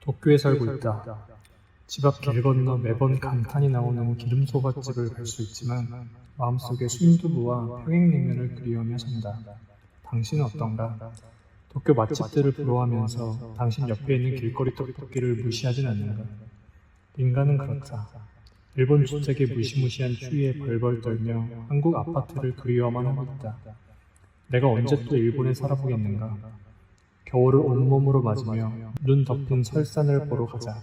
도쿄에 살고 있다. 집 앞 길 건너 매번 감탄이 나오는 기름소바집을 갈 수 있지만 마음속에 순두부와 평양냉면을 그리워하며 산다. 당신은 어떤가? 도쿄 맛집들을 부러워하면서 당신 옆에 있는 길거리 떡볶이를 무시하진 않는가? 인간은 그렇다. 일본 주택의 무시무시한 추위에 벌벌 떨며 한국 아파트를 그리워만 하고 있다. 내가 언제 또 일본에 살아보겠는가? 겨울을 온몸으로 맞으며 눈 덮인 설산을 보러 가자.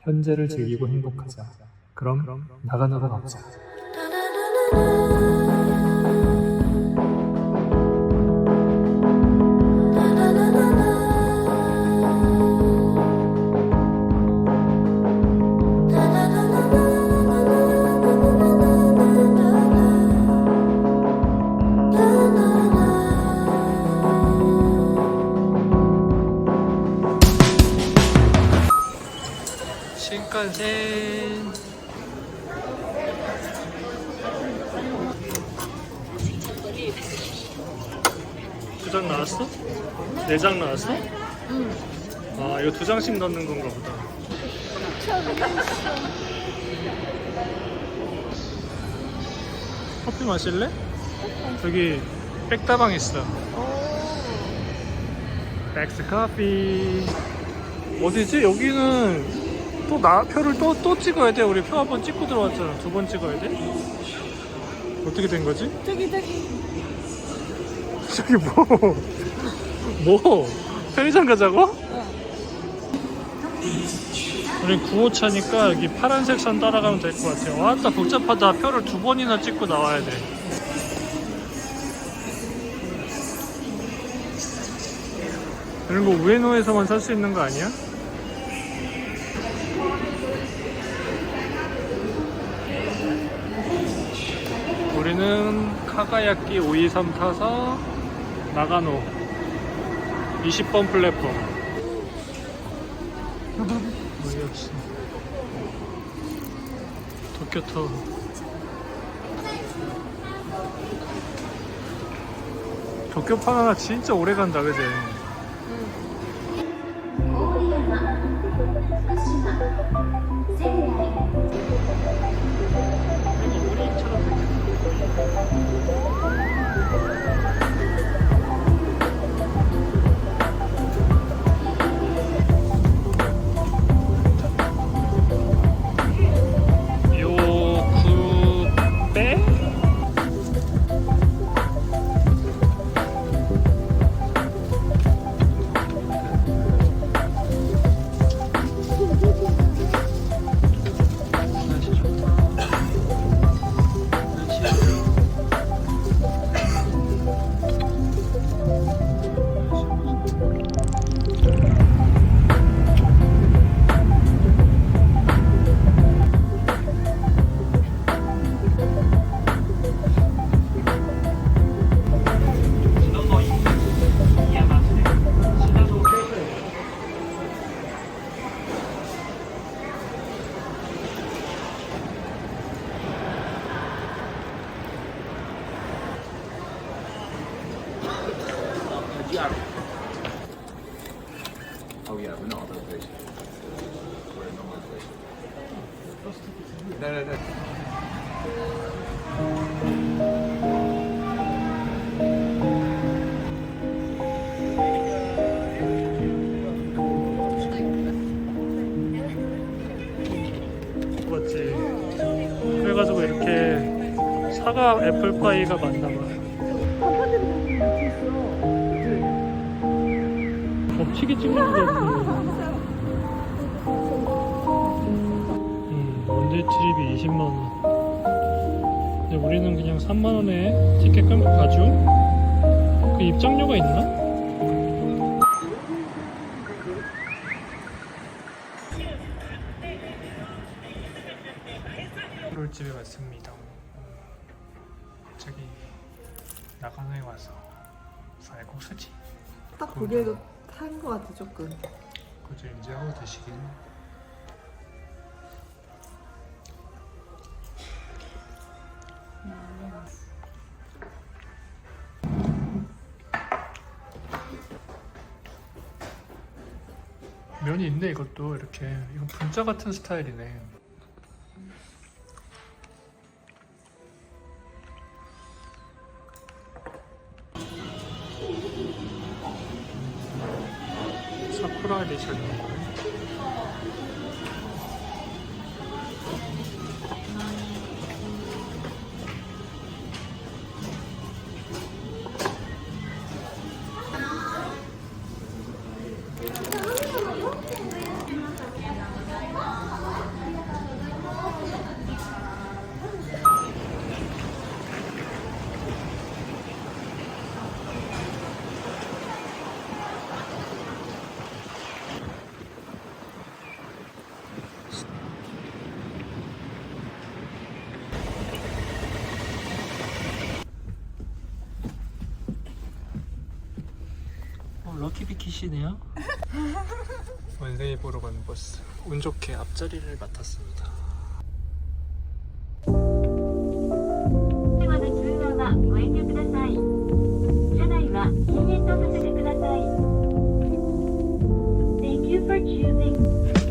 현재를 즐기고 행복하자. 그럼 나가나가 가자. 신칸센. 두 장 나왔어? 네 장 나왔어? 응. 아, 이거 두 장씩 넣는 건가 보다. 커피 마실래? 저기 백다방 있어. 백스 커피. 어디지? 여기는 또 표를 또 찍어야 돼. 우리 표 한 번 찍고 들어왔잖아. 두 번 찍어야 돼? 어떻게 된 거지? 저기 저기 뭐? 편의점 가자고? 우리 9호차니까 여기 파란색 선 따라가면 될 것 같아요. 왔다 복잡하다. 표를 두 번이나 찍고 나와야 돼. 이런 거 우에노에서만 살 수 있는 거 아니야? 우리는 카가야키 523 타서 나가노 20번 플랫폼. 역시 도쿄타워. 도쿄 바나나 진짜 오래 간다, 그지? Oh yeah, we're not on location. We're in normal location. No. 맞지? 그래가지고 이렇게 사과 애플파이가 많나봐. 겹치게 찍는 거 같은데. 원데이 트립이 20만원. 근데 우리는 그냥 3만원에 티켓 끊고 가죠? 그 입장료가 있나? 롤집에 왔습니다. 저기 나가노에 와서 쌀국수지. 딱 보기에도 탄 거 같아 조금. 그죠, 이제 하고 드시긴. 면이 있네. 이것도 이렇게. 이거 분짜 같은 스타일이네. 사쿠라 에디션이네. 럭키비키시네요. 원생이 보러 가는 버스. 운 좋게 앞자리를 맡았습니다. 電話の通話はご遠慮ください。車内は禁煙とさせてください。Thank you for choosing.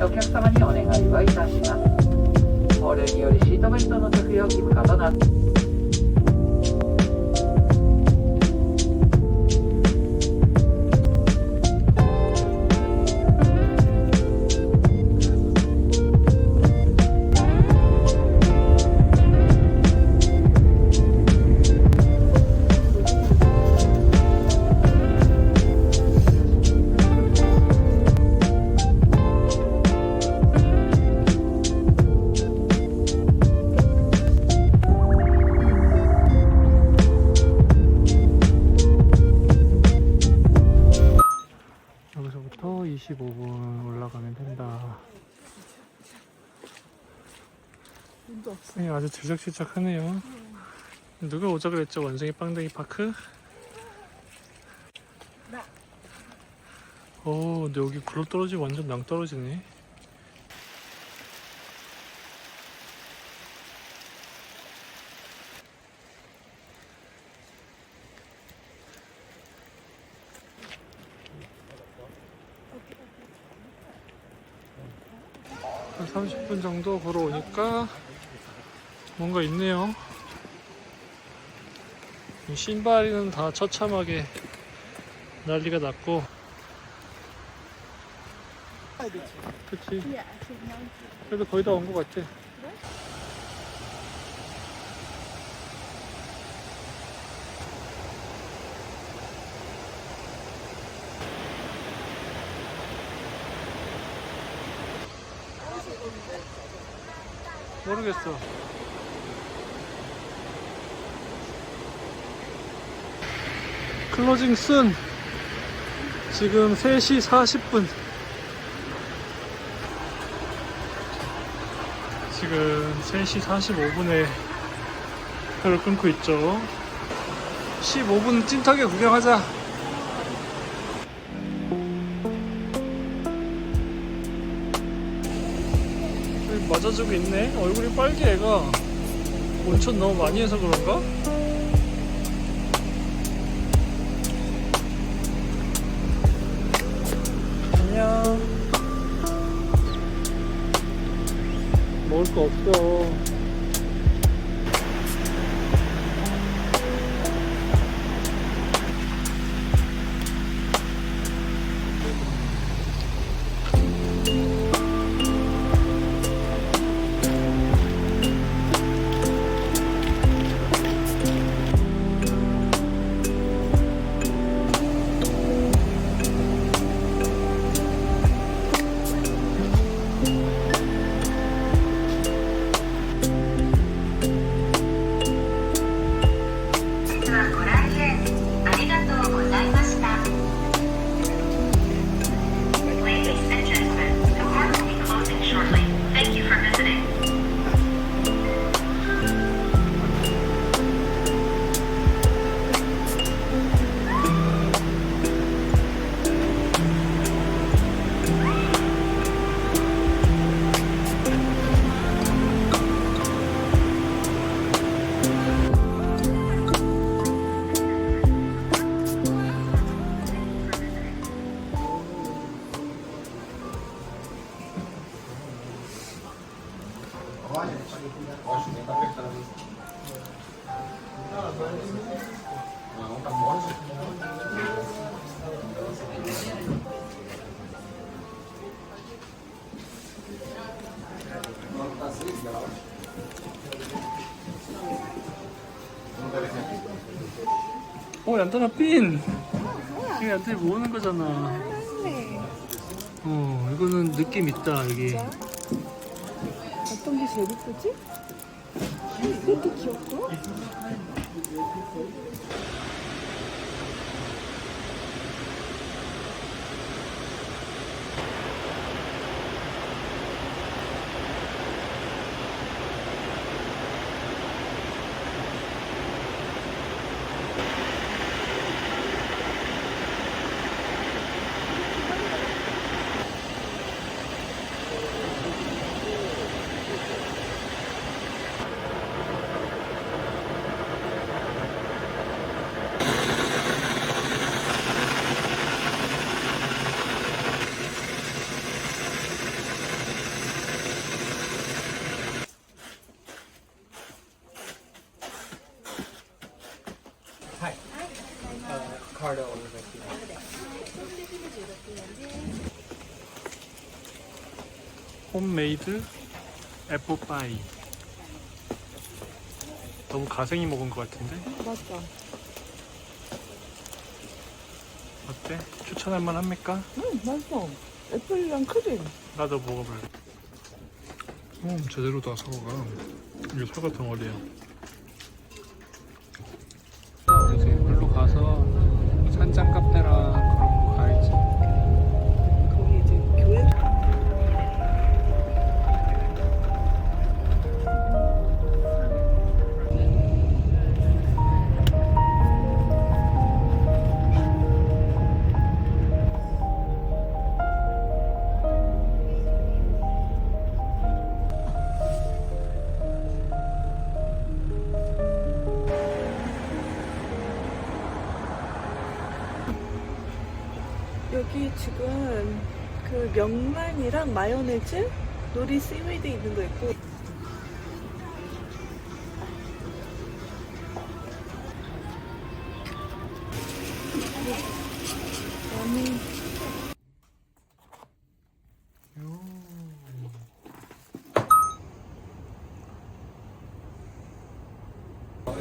お客様にお願いをいたします。法令によりシートベルトの着用義務化となって 여기서부터 25분 올라가면 된다. 네, 아주 들적들적하네요. 누가 오자 그랬죠? 원숭이 빵댕이 파크? 오, 근데 여기 굴러 떨어지면 완전 낭떨어지네. 한 30분 정도 걸어오니까 뭔가 있네요. 이 신발이는 다 처참하게 난리가 났고. 그치. 그래도 거의 다 온 것 같아. 모르겠어. 클로징 순. 지금 3시 40분. 지금 3시 45분에 표를 끊고 있죠. 15분 찐하게 구경하자. 여기 맞아주고 있네. 얼굴이 빨개. 애가 온천 너무 많이 해서 그런가? 안녕. 먹을 거 없어. 얀타나 핀! 이거 얀타이 모으는 거잖아. 이거는 느낌 있다, 여기. 어떤 게 제일 이쁘지? 이것도 귀엽고. 홈메이드 애플파이. 너무 가생이 먹은 것 같은데? 맞다. 어때? 추천할 만합니까? 맛있어. 애플이랑 크림. 나도 먹어볼래. 제대로다 사과가. 이게 사과 덩어리야. 이제 물로 가서 산장 카페랑 그런 거 가야지. 거기 이제 교회. 여기 지금 그 명란이랑 마요네즈, 노리 씨위드 있는 거 있고.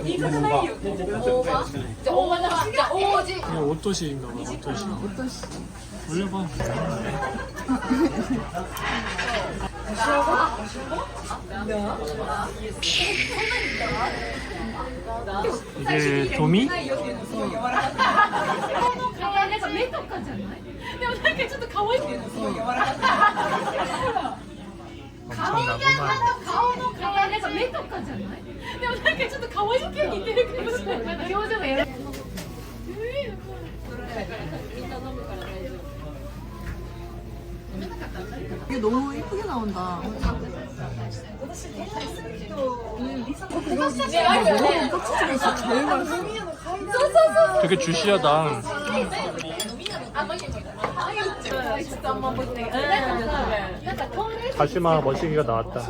이게 옷도시인가 봐. 옷도시. 올려봐. 이게 도미? なんか目とかじゃないでもなんかちょっと可愛いけどそう柔らかく顔のなんか目とかじゃないでもなんかちょっと可愛い系似てるかもしれない表情がやら이게 너무 이쁘게 나온다. 되게 주시하다. 다시마 머시기가 나왔다.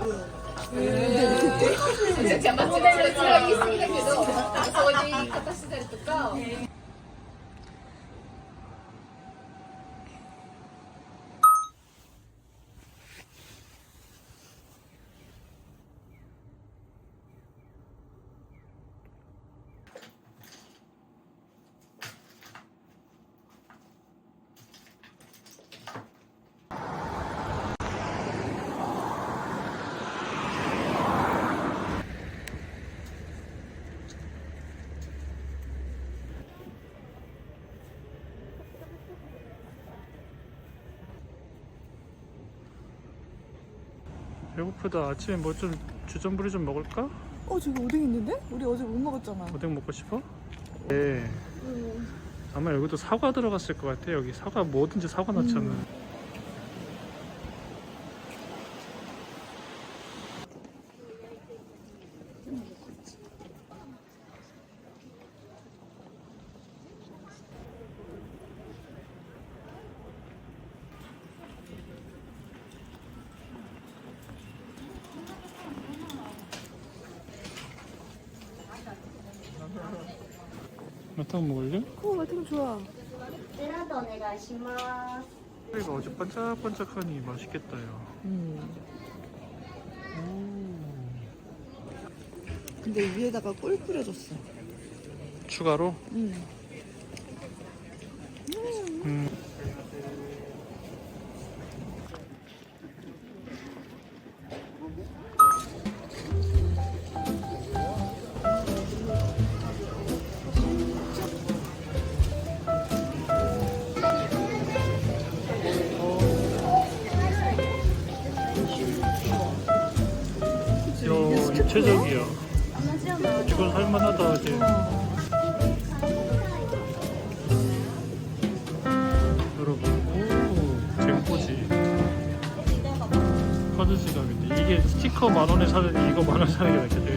배고프다. 아침에 뭐 좀 주전부리 좀 먹을까? 저기 오뎅 있는데? 우리 어제 못 먹었잖아. 오뎅 먹고 싶어? 네. 아마 여기도 사과 들어갔을 것 같아. 여기 사과 뭐든지 사과 넣잖아. 마탕 먹을래? 마탕 좋아. デザートお願いします。 이거 어제 반짝반짝하니 맛있겠다 야. 근데 위에다가 꿀 뿌려줬어. 추가로? 입체적이야. 이건 살만하다 이제. 여러분, 오, 쟁포지. 카드 지갑인데 이게 스티커 10,000원에 사느니 이거 10,000원 사는 게 낫겠다.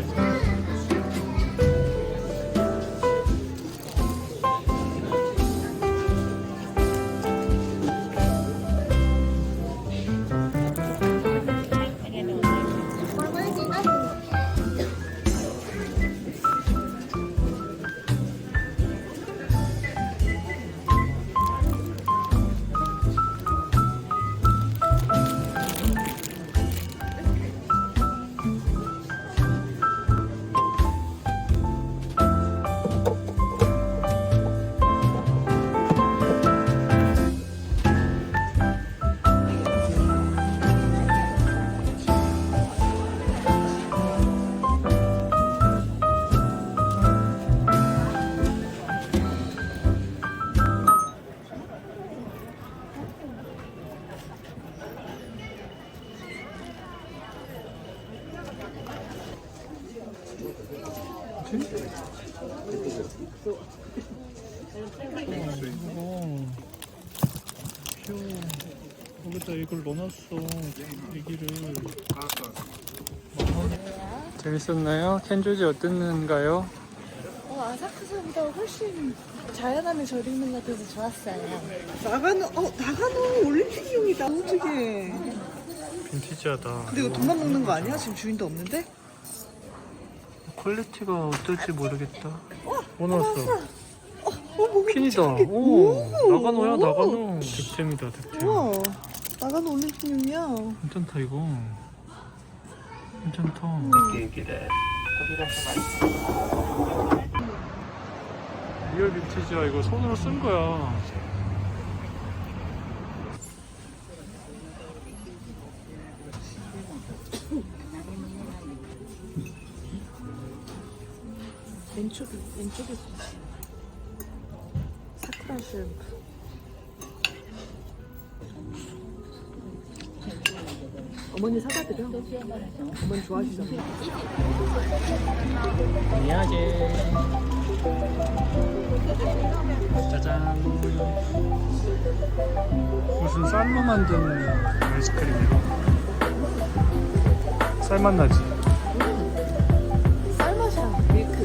그치? 귀여워. 여기다 이걸 넣어놨어. 애기를. 재밌었나요? 켄조지 어땠는가요? 아사쿠사보다 훨씬 자연함에 절있는 것 같아서 좋았어요. 나가노 올림픽용이다. 어떻게? 빈티지하다. 근데 이거 돈만 먹는 거 아니야? 지금 주인도 없는데? 퀄리티가 어떨지 모르겠다. 뭐 나왔어? 목이 핀이다. 오, 나가노야, 나가노. 득템이다, 득템. 우와, 나가노 올림픽용이야. 괜찮다, 이거. 괜찮다. 리얼 빈티지야. 이거 손으로 쓴 거야. 왼쪽에 사쿠라 슈림프. 어머니 사다 드려. 어머니 좋아하시잖아. 미야게. 짜잔. 무슨 쌀로 만든 아이스크림이야. 쌀맛 나지? 쌀맛이야, 밀크.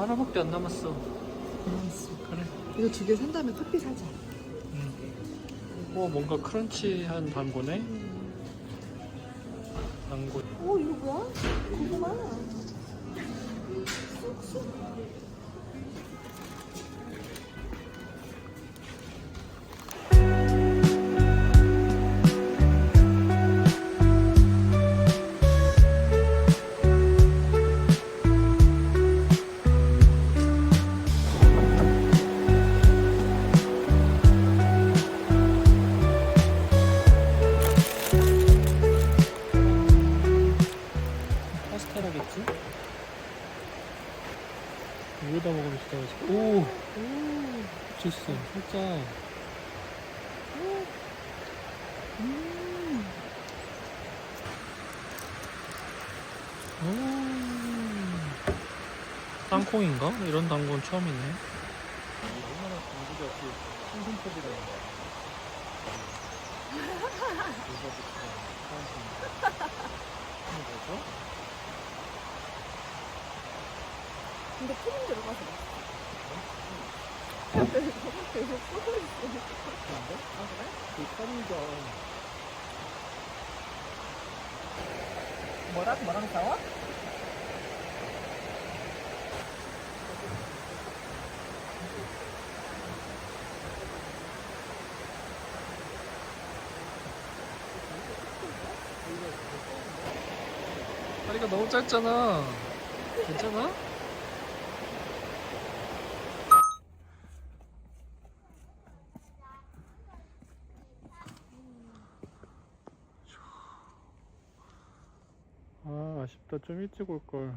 하나밖에 안 남았어. 그래. 이거 2개 산 다음에 커피 사자. 뭔가 크런치한 단거네. 단거. 오 이거 뭐야? 고구마. 쑥쑥. 파스타라겠지? 위에다 먹으면 진짜 맛있어. 오! 주스 살짝. 땅콩인가? 이런 단건 처음이네. 얼마나 당구가 신선법이라는 근데 푸른 들어가서 계속 쏘고 있어. 아 그래? 그 파리가 뭐랑 싸워? 다리가 너무 짧잖아. 괜찮아? 아, 아쉽다. 좀 일찍 올걸.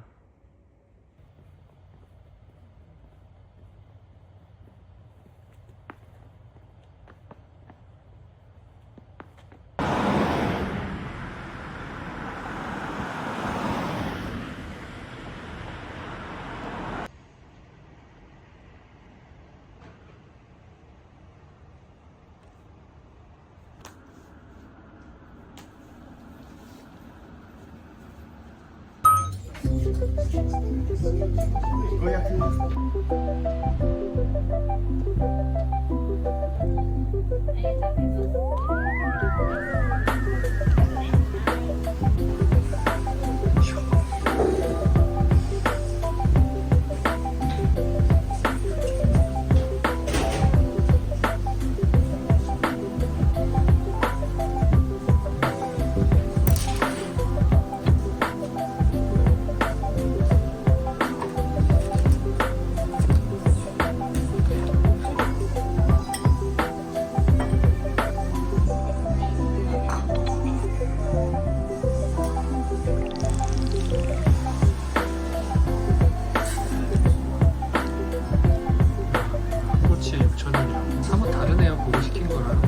그렇지. 저는 사뭇 다르네요. 보고 시킨 거랑.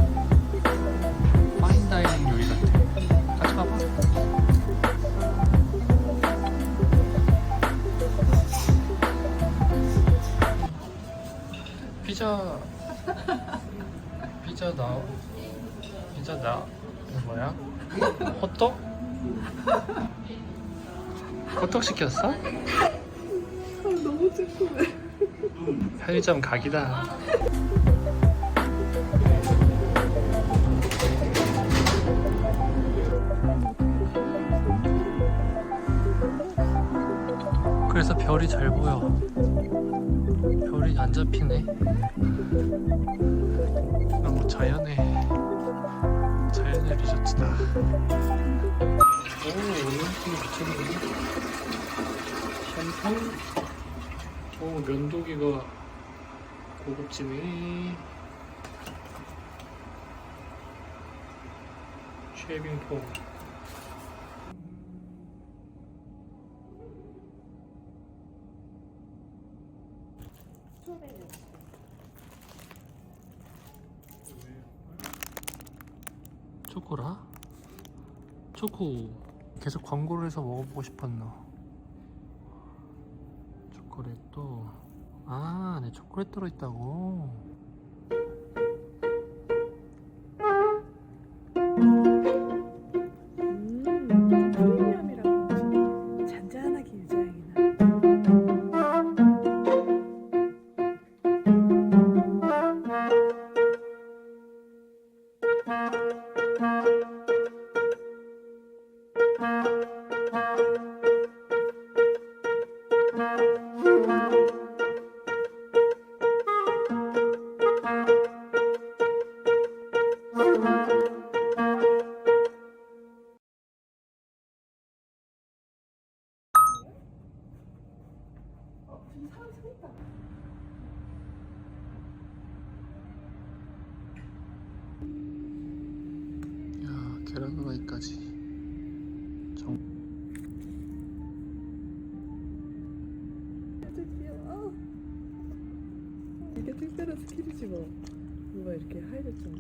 파인다이닝 요리 같아. 같이 봐봐. 피자 이거 뭐야? 호떡? 호떡 시켰어? 너무 찌푸네. 편의점 각이다. 그래서 별이 잘 보여. 별이 안 잡히네. 너무 자연의 리조트다. 오, 오렌지 미쳤네. 샴푸. 오, 면도기가 고급지네. 쉐이빙 폼. 초코라? 초코. 계속 광고를 해서 먹어보고 싶었나? 초콜릿도. 아, 안에 초콜릿 들어있다고. 프리미엄이라고 잔잔하게 유자향이 나. 야, 계란 후라이까지. 귀여워. 이게 특별한 스킬이지 뭐. 뭐가 이렇게 하얘졌잖아.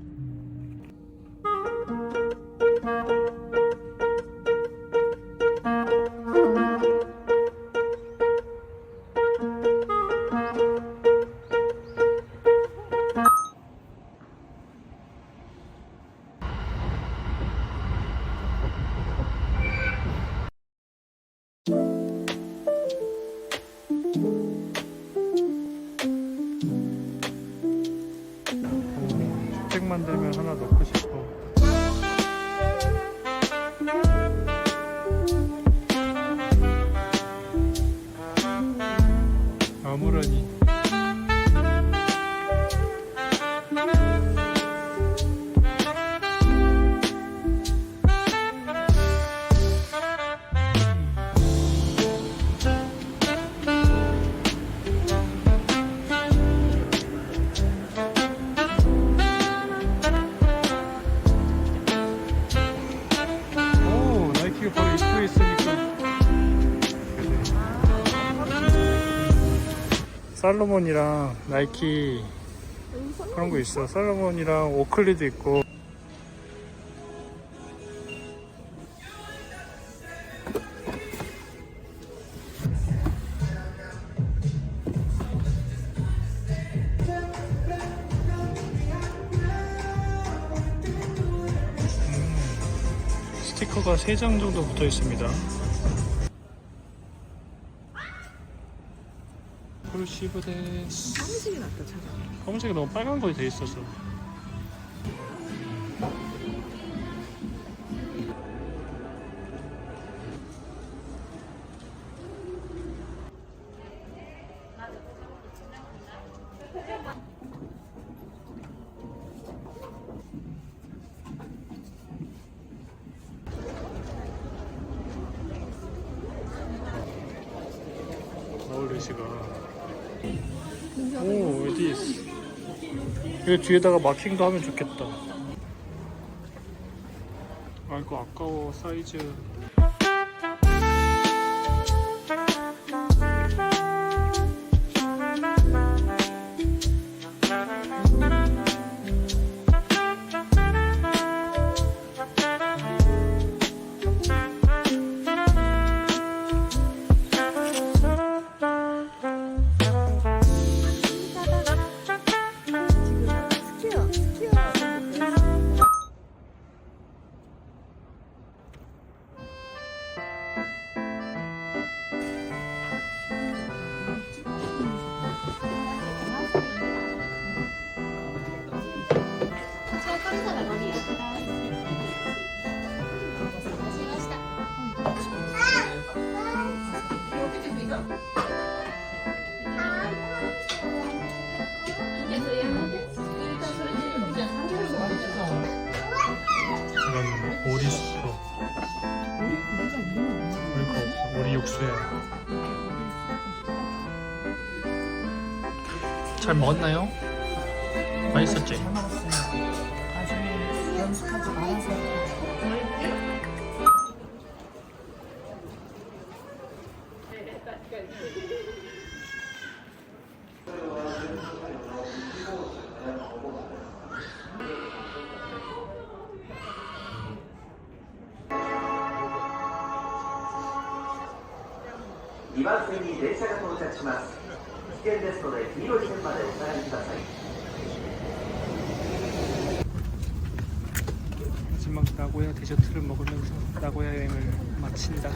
스택 만들면 하나 넣고 싶어. 아무러니. 오, 나이키가 바로 입구에 있으니까. 살로몬이랑 나이키 그런 거 있어. 살로몬이랑 오클리도 있고. 스티커가 3장 정도 붙어 있습니다. 콜시브 데스. 사무실이 낫다 차라리. 검은색이 너무 빨간 거에 돼 있어서. 어울리시가. 오, 에디스. 이거 뒤에다가 마킹도 하면 좋겠다. 아, 이거 아까워, 사이즈. 이건 오리 수프. 오리 거 없어. 오리 육수야. 잘 먹었나요? 맛있었지? 나중에 연습하지 말아서2番線に電車が到着します。危険ですので黄色い線までお下がりください。 마지막 나고야 디저트를 먹으면서 나고야 여행을 마친다.